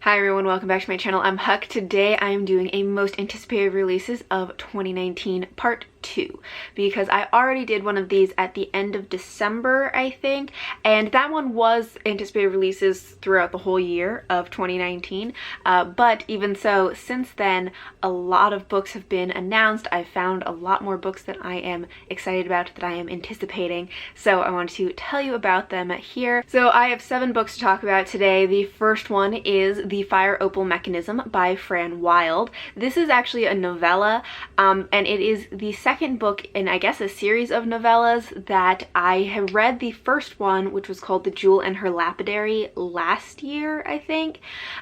Hi everyone, welcome back to my channel. I'm Huck. Today I am doing a most anticipated releases of 2019 part 2 because I already did one of these at the end of December, I think, and that one was anticipated releases throughout the whole year of 2019, but even so, since then a lot of books have been announced. I found a lot more books that I am excited about, that I am anticipating, so I want to tell you about them here. So I have 7 books to talk about today. The first one is The Fire Opal Mechanism by Fran Wilde. This is actually a novella, and it is the second book in, I guess, a series of novellas that I have read. The first one, which was called The Jewel and Her Lapidary, last year, I think,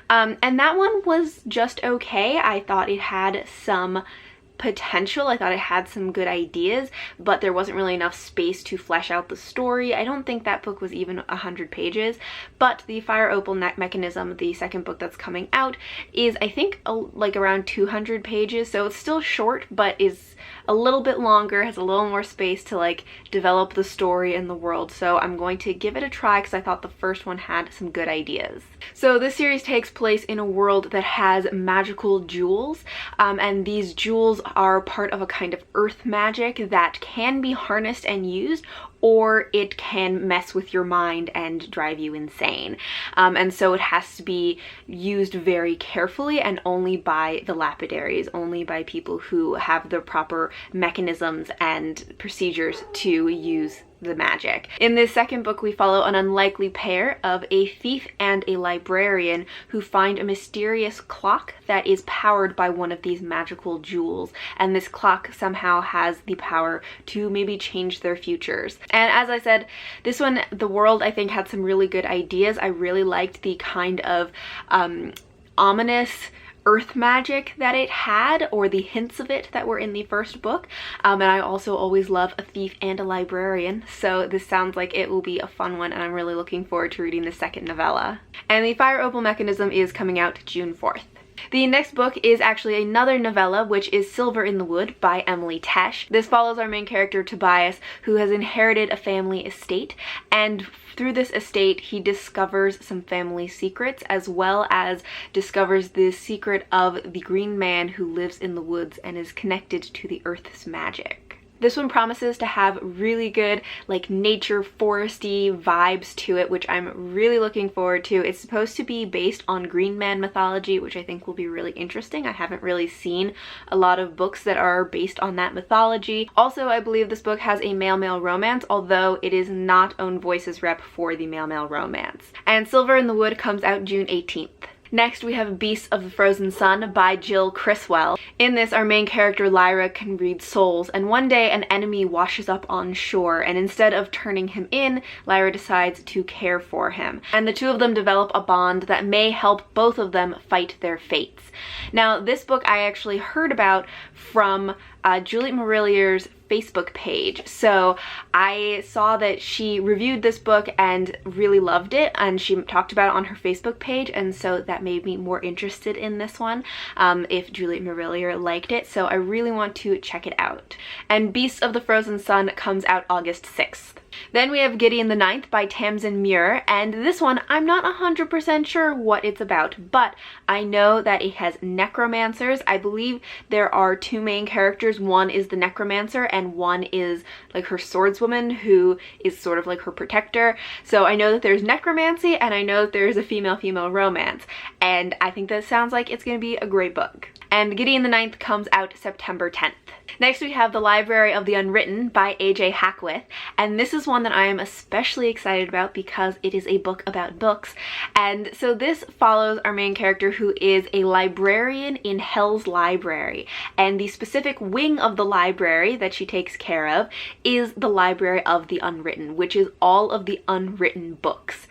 and that one was just okay. I thought it had some potential. I thought it had some good ideas, but there wasn't really enough space to flesh out the story. I don't think that book was even 100 pages, but The Fire Opal Mechanism, the second book that's coming out, is I think like around 200 pages, so it's still short, but is a little bit longer, has a little more space to like develop the story and the world, so I'm going to give it a try because I thought the first one had some good ideas. So this series takes place in a world that has magical jewels, and these jewels are part of a kind of earth magic that can be harnessed and used, or it can mess with your mind and drive you insane. And so it has to be used very carefully and only by the lapidaries, only by people who have the proper mechanisms and procedures to use the magic. In this second book, we follow an unlikely pair of a thief and a librarian who find a mysterious clock that is powered by one of these magical jewels, and this clock somehow has the power to maybe change their futures. And as I said, this one, the world, I think, had some really good ideas. I really liked the kind of ominous earth magic that it had, or the hints of it that were in the first book, and I also always love a thief and a librarian, so this sounds like it will be a fun one, and I'm really looking forward to reading the second novella. And The Fire Opal Mechanism is coming out June 4th. The next book is actually another novella, which is Silver in the Wood by Emily Tesh. This follows our main character Tobias, who has inherited a family estate, and through this estate he discovers some family secrets, as well as discovers the secret of the green man who lives in the woods and is connected to the earth's magic. This one promises to have really good, like, nature foresty vibes to it, which I'm really looking forward to. It's supposed to be based on Green Man mythology, which I think will be really interesting. I haven't really seen a lot of books that are based on that mythology. Also, I believe this book has a male-male romance, although it is not Own Voices rep for the male-male romance. And Silver in the Wood comes out June 18th. Next, we have Beasts of the Frozen Sun by Jill Criswell. In this, our main character Lyra can read souls, and one day an enemy washes up on shore, and instead of turning him in, Lyra decides to care for him. And the two of them develop a bond that may help both of them fight their fates. Now, this book I actually heard about from Juliet Marillier's Facebook page. So I saw that she reviewed this book and really loved it, and she talked about it on her Facebook page, and so that made me more interested in this one, if Juliet Marillier liked it, so I really want to check it out. And Beasts of the Frozen Sun comes out August 6th. Then we have Gideon the Ninth by Tamsin Muir, and this one I'm not 100% sure what it's about, but I know that it has necromancers. I believe there are 2 main characters. One is the necromancer and one is like her swordswoman, who is sort of like her protector. So I know that there's necromancy, and I know that there's a female-female romance, and I think that sounds like it's going to be a great book. And Gideon the Ninth comes out September 10th. Next, we have The Library of the Unwritten by A.J. Hackwith, and this is one that I am especially excited about because it is a book about books. And so this follows our main character, who is a librarian in Hell's Library, and the specific wing of the library that she takes care of is the Library of the Unwritten, which is all of the unwritten books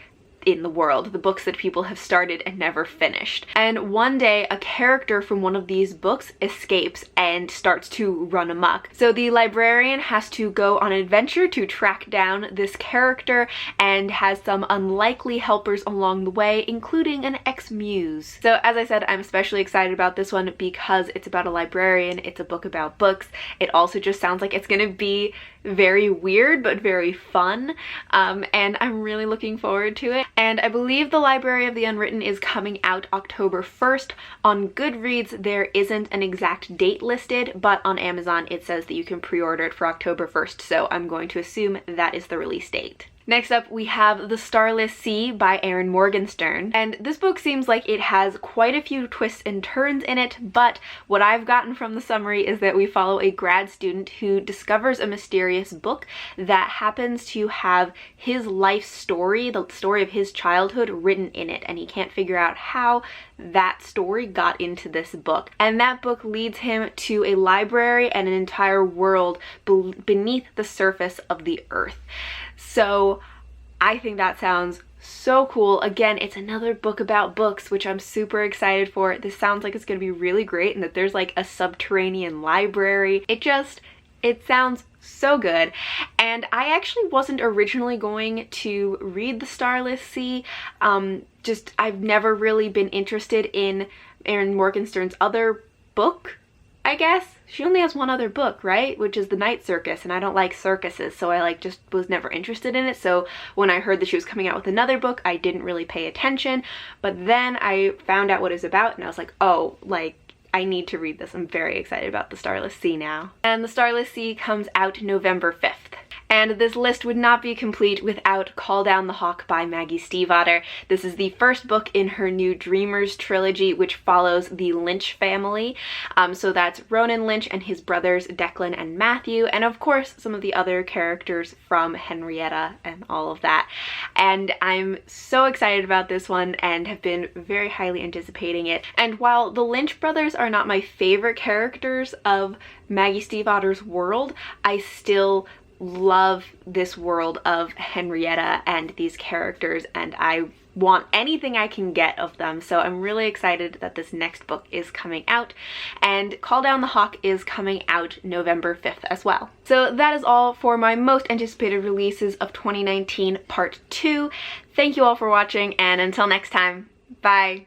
in the world, the books that people have started and never finished. And one day a character from one of these books escapes and starts to run amok. So the librarian has to go on an adventure to track down this character and has some unlikely helpers along the way, including an ex-muse. So as I said, I'm especially excited about this one because it's about a librarian, it's a book about books. It also just sounds like it's gonna be very weird but very fun, and I'm really looking forward to it. And I believe the Library of the Unwritten is coming out October 1st. On Goodreads there isn't an exact date listed, but on Amazon it says that you can pre-order it for October 1st, so I'm going to assume that is the release date. Next up, we have The Starlight C by Erin Morgenstern, and this book seems like it has quite a few twists and turns in it, but what I've gotten from the summary is that we follow a grad student who discovers a mysterious book that happens to have his life story, the story of his childhood, written in it, and he can't figure out how that story got into this book. And that book leads him to a library and an entire world beneath the surface of the earth. So I think that sounds so cool. Again, it's another book about books, which I'm super excited for. This sounds like it's going to be really great and that there's like a subterranean library. It sounds so good. And I actually wasn't originally going to read The Starlight C. I've never really been interested in Erin Morgenstern's other book, I guess. She only has one other book, right? Which is The Night Circus, and I don't like circuses, so I just was never interested in it. So when I heard that she was coming out with another book, I didn't really pay attention. But then I found out what it was about, and I was like, oh, I need to read this. I'm very excited about The Starlight C now. And The Starlight C comes out November 5th. And this list would not be complete without Call Down the Hawk by Maggie Stiefvater. This is the first book in her new Dreamers trilogy, which follows the Lynch family. So that's Ronan Lynch and his brothers Declan and Matthew, and of course some of the other characters from Henrietta and all of that. And I'm so excited about this one and have been very highly anticipating it. And while the Lynch brothers are not my favorite characters of Maggie Stiefvater's world, I still love this world of Henrietta and these characters, and I want anything I can get of them. So I'm really excited that this next book is coming out, and Call Down the Hawk is coming out November 5th as well. So that is all for my most anticipated releases of 2019 part 2. Thank you all for watching, and until next time, bye!